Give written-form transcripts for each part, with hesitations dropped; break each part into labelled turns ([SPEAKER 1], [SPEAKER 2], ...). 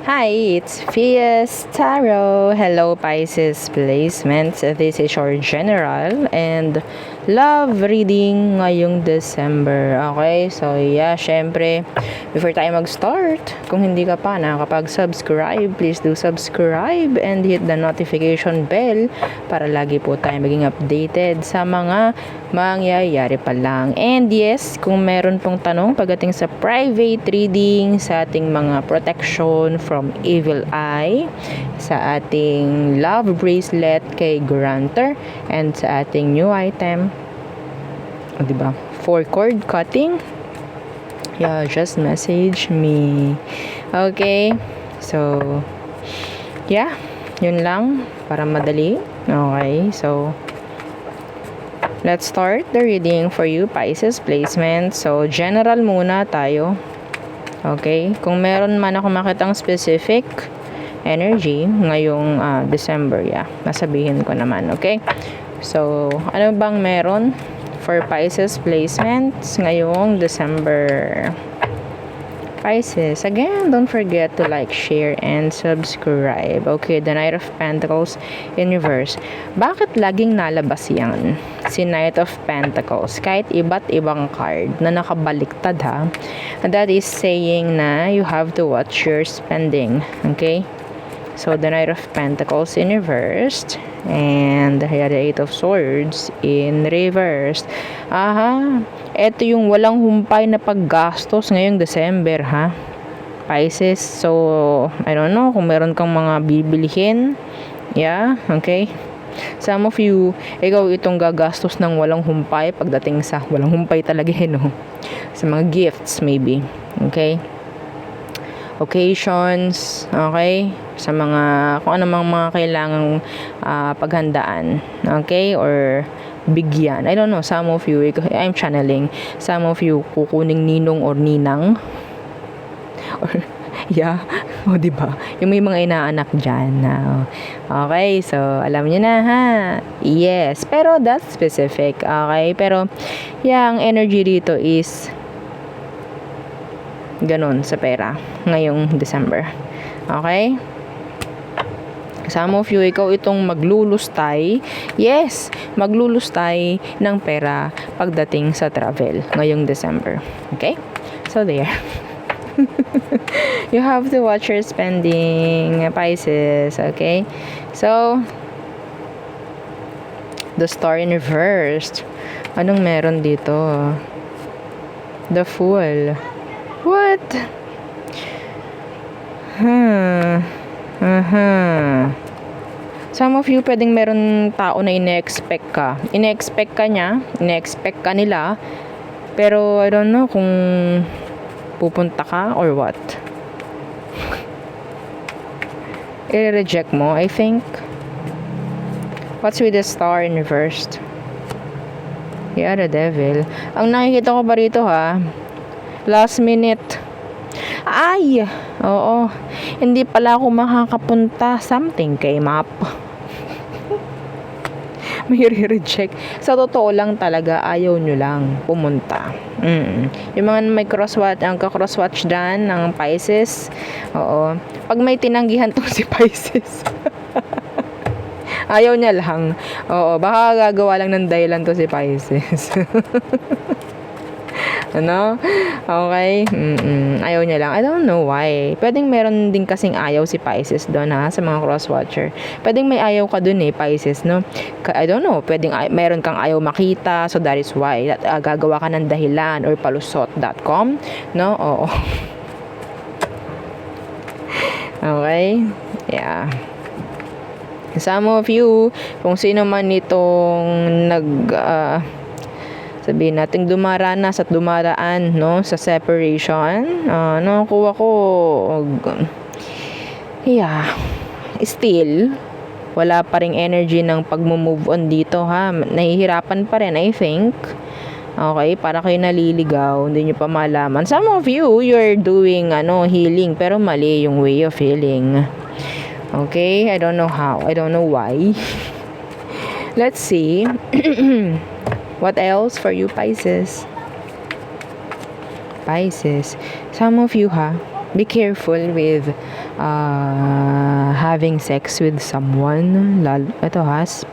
[SPEAKER 1] Hi, it's Fias Tarot. Hello, Pisces placements. This is your general and love reading ngayong December. Okay, so yeah, syempre, before tayo mag-start, kung hindi ka pa nakakapag-subscribe, please do subscribe and hit the notification bell para lagi po tayo maging updated sa mga mangyayari pa lang. And yes, kung meron pong tanong pagdating sa private reading, sa ating mga protection from evil eye, sa ating love bracelet kay Grantor, and sa ating new item, diba, for cord cutting, yeah, just message me. Okay, so yeah, yun lang para madali. Okay, so let's start the reading for you, Pisces placement. So general muna tayo. Okay, kung meron man ako makitang specific energy ngayong December, yeah, masabihin ko naman. Okay, so ano bang meron for Pisces placements ngayong December? Pisces, again, don't forget to like, share, and subscribe. Okay, the Knight of Pentacles in reverse. Bakit laging nalabas yan? Si Knight of Pentacles. Kahit iba't ibang card na nakabaliktad ha. That is saying na you have to watch your spending. Okay? So, the Knight of Pentacles in reversed. And the Eight of Swords in reversed. Aha. Ito yung walang humpay na paggastos ngayong December, ha? Pisces. So, I don't know kung meron kang mga bibilihin. Yeah, okay. Some of you, ikaw itong gagastos ng walang humpay pagdating sa walang humpay talaga, no? Sa mga gifts, maybe. Okay? Occasions, okay, sa mga kung anong mga kailangang paghandaan, okay, or bigyan. I don't know, some of you, I'm channeling, some of you kukuning ninong or ninang, or yeah, o diba, yung may mga inaanak dyan. Okay, so alam niyo na ha. Yes, pero that's specific. Okay, pero yeah, ang energy dito is ganon sa pera ngayong December. Okay? Some of you, ikaw itong maglulustay. Yes, maglulustay ng pera pagdating sa travel ngayong December. Okay? So there. You have to watch your spending, Pisces. Okay? So, the Star in reversed. Anong meron dito? The Fool. What? Some of you, pwedeng meron tao na ine-expect ka. Ine-expect ka niya, ine-expect ka nila, pero I don't know kung pupunta ka or what. I-reject mo, I think. What's with the Star in reversed? Yeah, the Devil. Ang nakikita ko ba rito ha? Last minute. Ay! Oo. Hindi pala ako makakapunta. Something came up. May re-reject. Sa totoo lang talaga, ayaw nyo lang pumunta. Yung mga may crosswatch, ang ka-crosswatch dyan ng Pisces. Oo. Pag may tinanggihan to si Pisces. Ayaw niya lang. Oo. Baka gagawa lang ng dahilan to si Pisces. Ano? Okay? Ayaw niya lang. I don't know why. Pwedeng meron din kasing ayaw si Pisces doon ha, sa mga crosswatcher. Pwedeng may ayaw ka doon Pisces, no? I don't know. Pwedeng meron kang ayaw makita, so that is why. Gagawa ka ng dahilan or palusot.com, no? Oo. Okay? Yeah. Some of you, kung sino man itong sabihin natin dumaranas at dumaraan, no, sa separation, nakuha ko, yeah, still wala pa ring energy ng pag-move on dito ha. Nahihirapan pa rin, I think. Okay, para kayo naliligaw, hindi nyo pa malaman. Some of you, you're doing healing, pero mali yung way of healing. Okay, I don't know how, I don't know why. Let's see. What else for you, Pisces? Pisces. Some of you ha, be careful with having sex with someone. Ito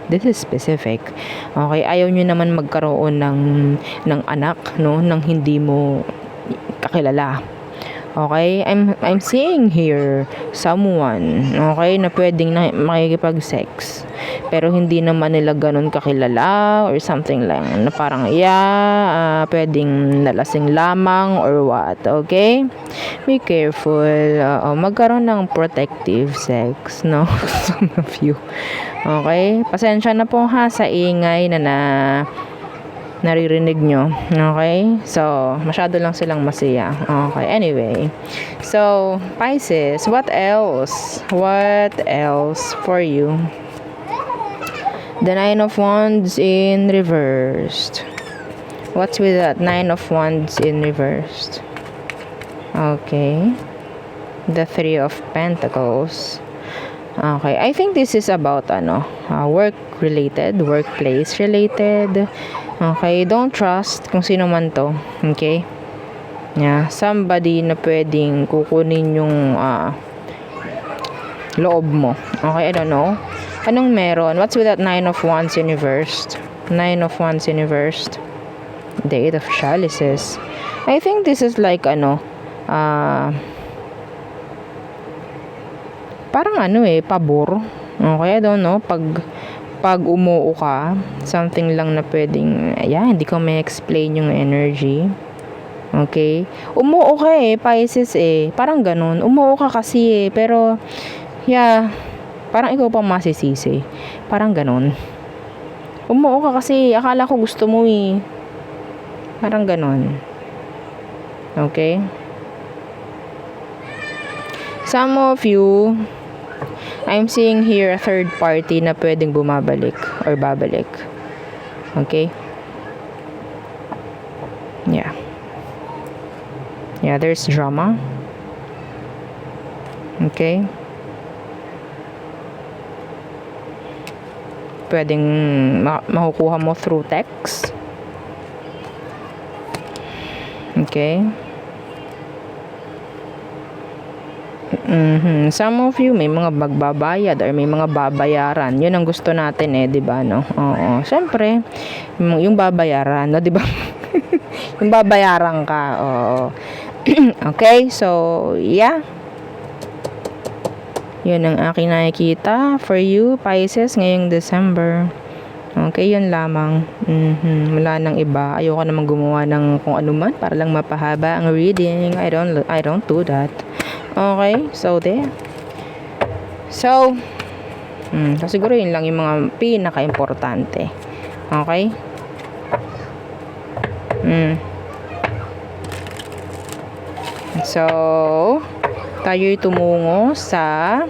[SPEAKER 1] this is specific. Okay, ayaw nyo naman magkaroon ng anak, no, nang hindi mo kakilala. Okay, I'm seeing here someone, okay, na pwedeng makikipag-sex pero hindi naman nila ganun kakilala or something lang na parang pwedeng nalasing lamang or what. Okay, be careful. Magkaroon ng protective sex, no? Some of you. Okay, pasensya na po ha sa ingay na naririnig nyo. Okay? So, masyado lang silang masaya. Okay, anyway. So, Pisces, what else? What else for you? The Nine of Wands in reversed. What's with that? Nine of Wands in reversed. Okay. The Three of Pentacles. Okay, I think this is about work related, workplace related. Okay, don't trust kung sino man to. Okay? Yeah, somebody na pwedeng kukunin yung loob mo. Okay, I don't know. Anong meron? What's with that Nine of Wands in reversed? Nine of Wands in reversed. The Eight of Chalices. I think this is like parang pabor. Okay, I don't know. Pag umuo ka, something lang na pwedeng, hindi ko may explain yung energy. Okay? Umuo ka Pisces Parang ganun. Umuo ka kasi pero, parang ikaw pang masisisi. Parang ganun. Umuo ka kasi, akala ko gusto mo Parang ganun. Okay? Some of you, I'm seeing here a third party na pwedeng bumabalik or babalik. Okay? Yeah, there's drama. Okay? Pwedeng makukuha mo through text. Okay? Some of you may mga magbabayad or may mga babayaran. Yun ang gusto natin di ba, no? Oo. Syempre, yung babayaran, no, di ba? Yung babayaran ka. Oo. Okay, so yun ang aking nakikita for you, Pisces, ngayong December. Okay, yun lamang. Wala nang iba. Ayoko naman gumawa ng kung ano man para lang mapahaba ang reading. I don't do that. Okay, so there. So, siguro yun lang yung mga pinaka-importante. Okay? So, tayo'y tumungo sa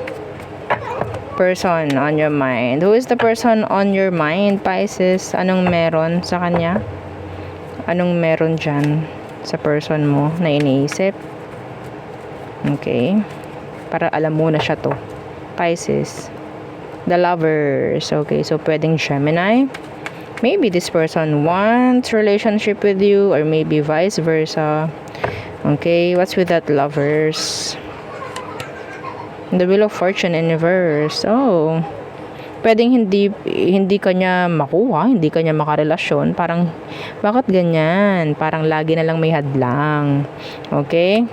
[SPEAKER 1] person on your mind. Who is the person on your mind, Pisces? Anong meron sa kanya? Anong meron dyan sa person mo na iniisip? Okay. Para alam mo na siya to. Pisces. The Lovers. Okay, so pwedeng Gemini. Maybe this person wants relationship with you or maybe vice versa. Okay, what's with that Lovers? The Wheel of Fortune in reverse. Oh. Pwedeng hindi kanya makuha, hindi kanya makarelasyon. Parang, bakit ganyan? Parang lagi na lang may hadlang. Okay?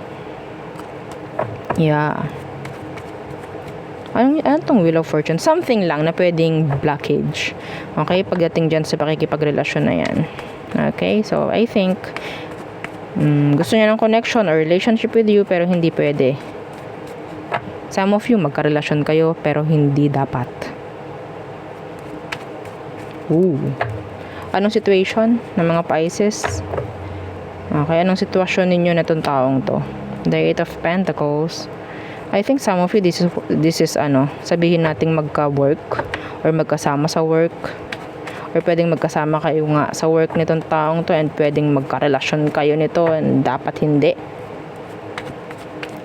[SPEAKER 1] Yeah. Ano tong Wheel of Fortune? Something lang na pwedeng blockage. Okay? Pagdating dyan sa pakikipagrelasyon na yan. Okay? So, I think, gusto niya ng connection or relationship with you, pero hindi pwede. Some of you, magkarelasyon kayo, pero hindi dapat. Anong situation ng mga Pisces? Okay, anong sitwasyon ninyo na itong taong to? The Eight of Pentacles. I think some of you, this is sabihin nating magka-work or magkasama sa work or pwedeng magkasama kayo nga sa work nitong taong to and pwedeng magkarelasyon kayo nito and dapat hindi.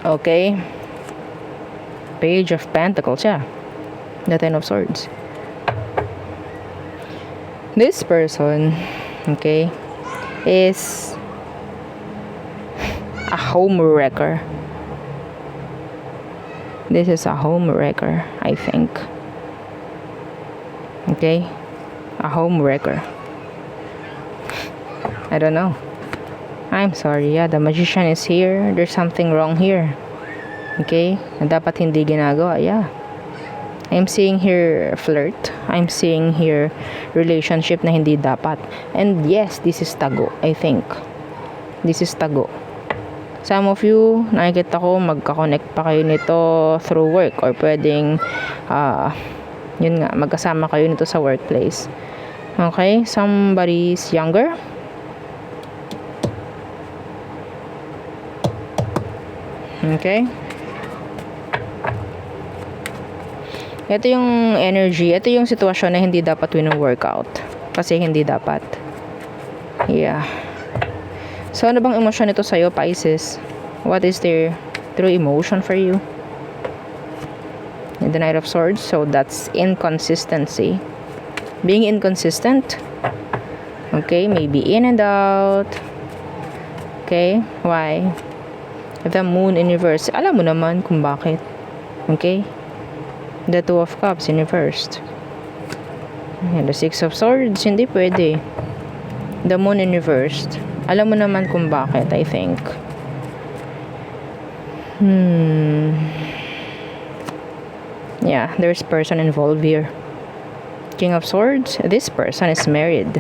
[SPEAKER 1] Okay? Page of Pentacles, The Ten of Swords. This person, okay, is a home wrecker. This is a home wrecker, I think. Okay? A home wrecker. I don't know. I'm sorry. Yeah, the magician is here. There's something wrong here. Okay? Na dapat hindi ginagawa. Yeah. I'm seeing here flirt. I'm seeing here relationship na hindi dapat. And yes, this is tago, I think. This is tago. Some of you, nakikita ko, magka-connect pa kayo nito through work or pwedeng, yun nga, magkasama kayo nito sa workplace. Okay? Somebody's younger. Okay? Ito yung energy. Ito yung sitwasyon na hindi dapat wino-workout. Kasi hindi dapat. Yeah. So, ano bang emosyon nito sa'yo, Pisces? What is their true emotion for you? In the Knight of Swords. So, that's inconsistency. Being inconsistent. Okay, maybe in and out. Okay, why? The Moon in reverse. Alam mo naman kung bakit. Okay? The Two of Cups in reversed. And the Six of Swords. Hindi pwede. The Moon in reversed. Alam mo naman kung bakit, I think. Yeah, there's person involved here. King of Swords. This person is married.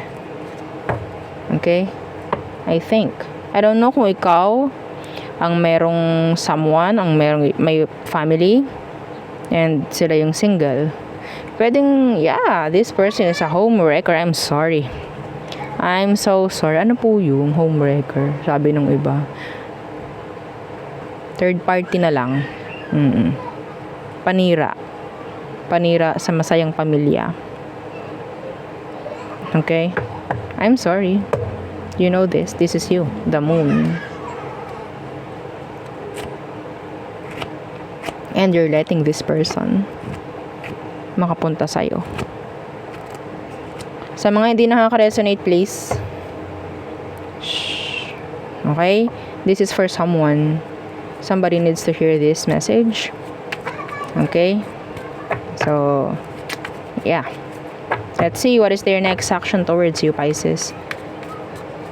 [SPEAKER 1] Okay? I think. I don't know kung ikaw ang merong someone, ang may family, and sila yung single. Pwedeng, yeah, this person is a home wrecker. I'm sorry. I'm so sorry. Ano po yung homewrecker? Sabi nung iba. Third party na lang. Panira. Panira sa masayang pamilya. Okay? I'm sorry. You know this. This is you. The Moon. And you're letting this person makapunta sa'yo. Sa mga hindi nakaka-resonate, please. Shh. Okay? This is for someone. Somebody needs to hear this message. Okay? So, yeah. Let's see what is their next action towards you, Pisces.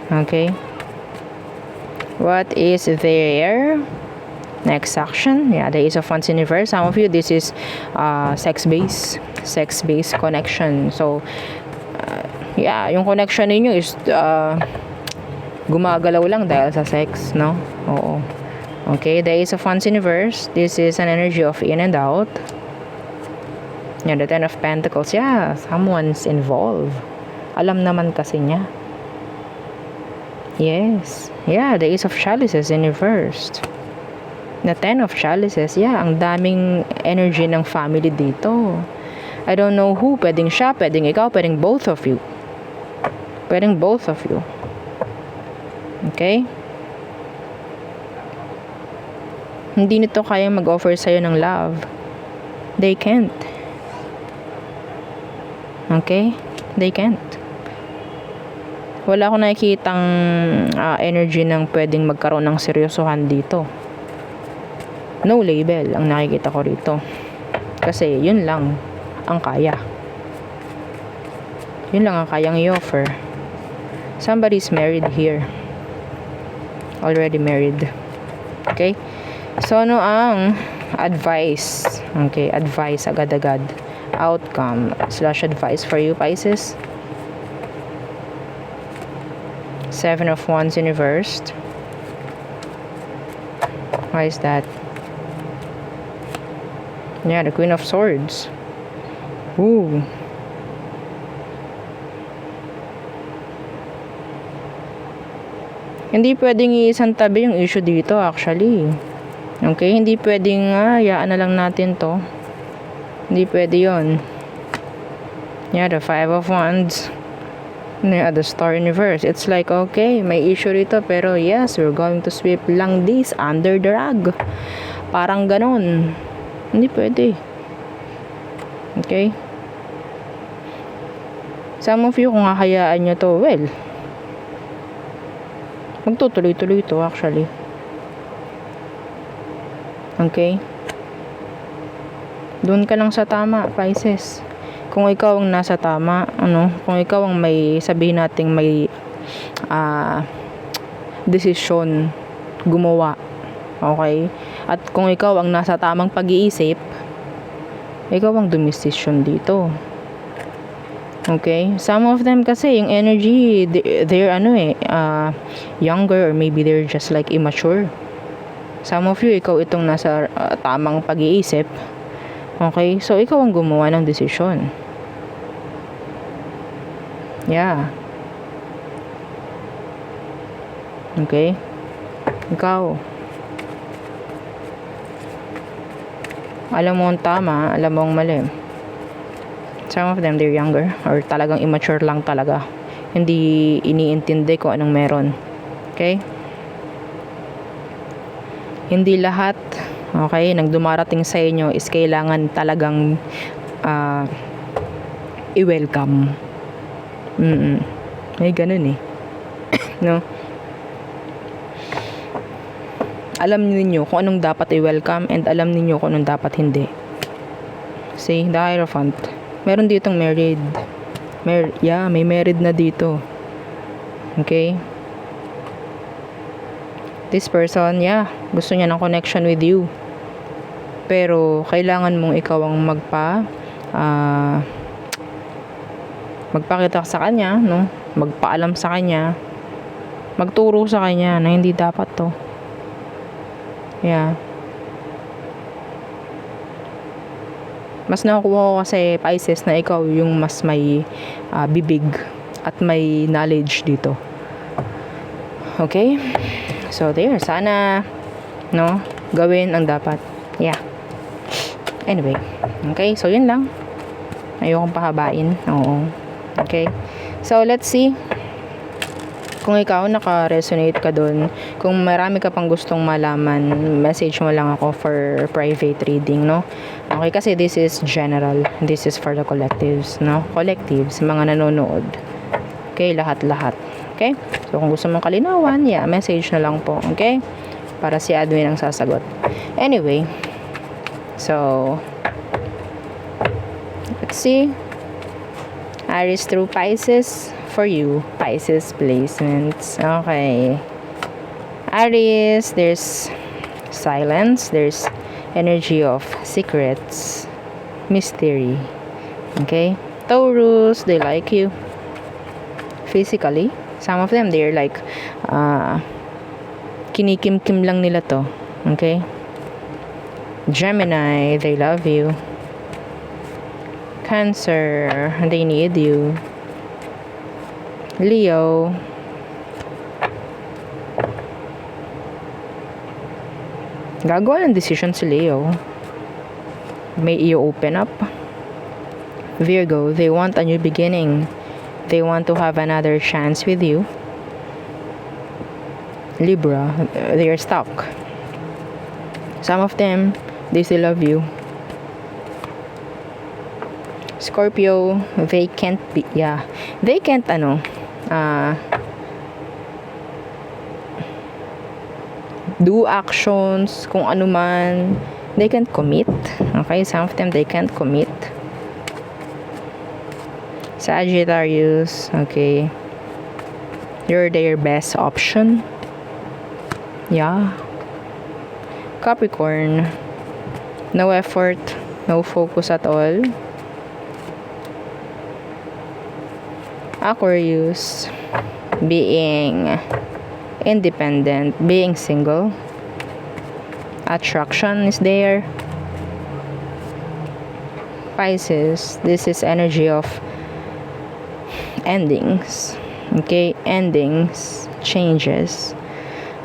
[SPEAKER 1] Okay? What is their next action? Yeah, the Ace of Wands in reverse. Some of you, this is sex-based connection. So, yeah, yung connection ninyo is gumagalaw lang dahil sa sex, no? Oo. Okay, the Ace of Wands in reverse. This is an energy of in and out. Yeah, the Ten of Pentacles. Yeah, someone's involved. Alam naman kasi niya. Yes. Yeah, the Ace of Chalices in reverse. The Ten of Chalices. Yeah, ang daming energy ng family dito. I don't know who. Pwedeng siya, pwedeng ikaw, pwedeng both of you. Pwedeng both of you. Okay? Hindi nito kayang mag-offer sa'yo ng love. They can't. Okay? They can't. Wala akong nakikitang energy ng pwedeng magkaroon ng seryosohan dito. No label ang nakikita ko rito. Kasi yun lang ang kaya. Yun lang ang kayang i-offer. Somebody's married here. Already married. Okay? So, ano ang advice? Okay, advice agad-agad. Outcome / advice for you, Pisces. Seven of Wands in reversed. Why is that? Yeah, the Queen of Swords. Ooh. Hindi pwedeng iisang tabi yung issue dito actually. Okay, hindi pwedeng hayaan na lang natin to. Hindi pwede yon. Yeah, the Five of Wands. Yeah, the Star in reverse. It's like, okay, may issue rito pero yes, we're going to sweep lang this under the rug. Parang ganon. Hindi pwede. Okay? Some of you, kung hahayaan nyo to, well, magtutuloy-tuloy ito actually. Okay? Doon ka lang sa tama, Pisces. Kung ikaw ang nasa tama, kung ikaw ang may, sabihin nating may desisyon gumawa, okay? At kung ikaw ang nasa tamang pag-iisip, ikaw ang dumisisyon dito. Okay? Some of them kasi, yung energy, they're younger, or maybe they're just like immature. Some of you, ikaw itong nasa tamang pag-iisip. Okay? So, ikaw ang gumawa ng desisyon. Yeah. Okay? Ikaw. Alam mo ang tama, alam mo ang mali. Some of them, they're younger, or talagang immature lang talaga. Hindi iniintindi kung anong meron. Okay? Hindi lahat, okay, nang dumarating sa inyo is kailangan talagang i-welcome. May ganun eh. No? Alam niyo kung anong dapat i-welcome, and alam niyo kung anong dapat hindi. See, the Hierophant. Meron ditong married. May married na dito. Okay? This person, gusto niya ng connection with you. Pero, kailangan mong ikaw ang magpakita sa kanya, no? Magpaalam sa kanya. Magturo sa kanya na hindi dapat to. Yeah. Mas nakukuha ko kasi, Pisces, na ikaw yung mas may bibig at may knowledge dito. Okay? So, there. Sana, no? Gawin ang dapat. Yeah. Anyway. Okay? So, yun lang. Ayokong pahabain. Oo. Okay? So, let's see. Kung ikaw naka-resonate ka dun, kung marami ka pang gustong malaman, message mo lang ako for private reading, no? Okay, kasi this is general. This is for the collectives, no? Collectives, mga nanonood. Okay, lahat-lahat. Okay? So, kung gusto mong kalinawan, message na lang po. Okay? Para si admin ang sasagot. Anyway, so, let's see. Aries through Pisces for you. Pisces placements. Okay. Aries, there's silence. There's energy of secrets. Mystery. Okay. Taurus, they like you. Physically. Some of them, they're like, kinikim-kim lang nila to. Okay. Gemini, they love you. Cancer, they need you. Leo, gagawa ng decision si Leo. May i-open up. Virgo, they want a new beginning. They want to have another chance with you. Libra, they are stuck. Some of them, they still love you. Scorpio, they can't do actions, kung ano man, they can't commit. Okay, some of them, they can't commit. Sagittarius, okay, you're their best option. Capricorn, no effort, no focus at all. Aquarius, being independent, being single. Attraction is there. Pisces, this is energy of endings. Okay, endings, changes.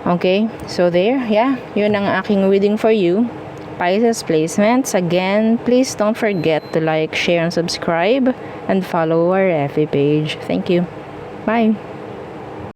[SPEAKER 1] Okay, so there, yun ang aking reading for you. Pisces placements. Again, please don't forget to like, share, and subscribe, and follow our FB page. Thank you. Bye.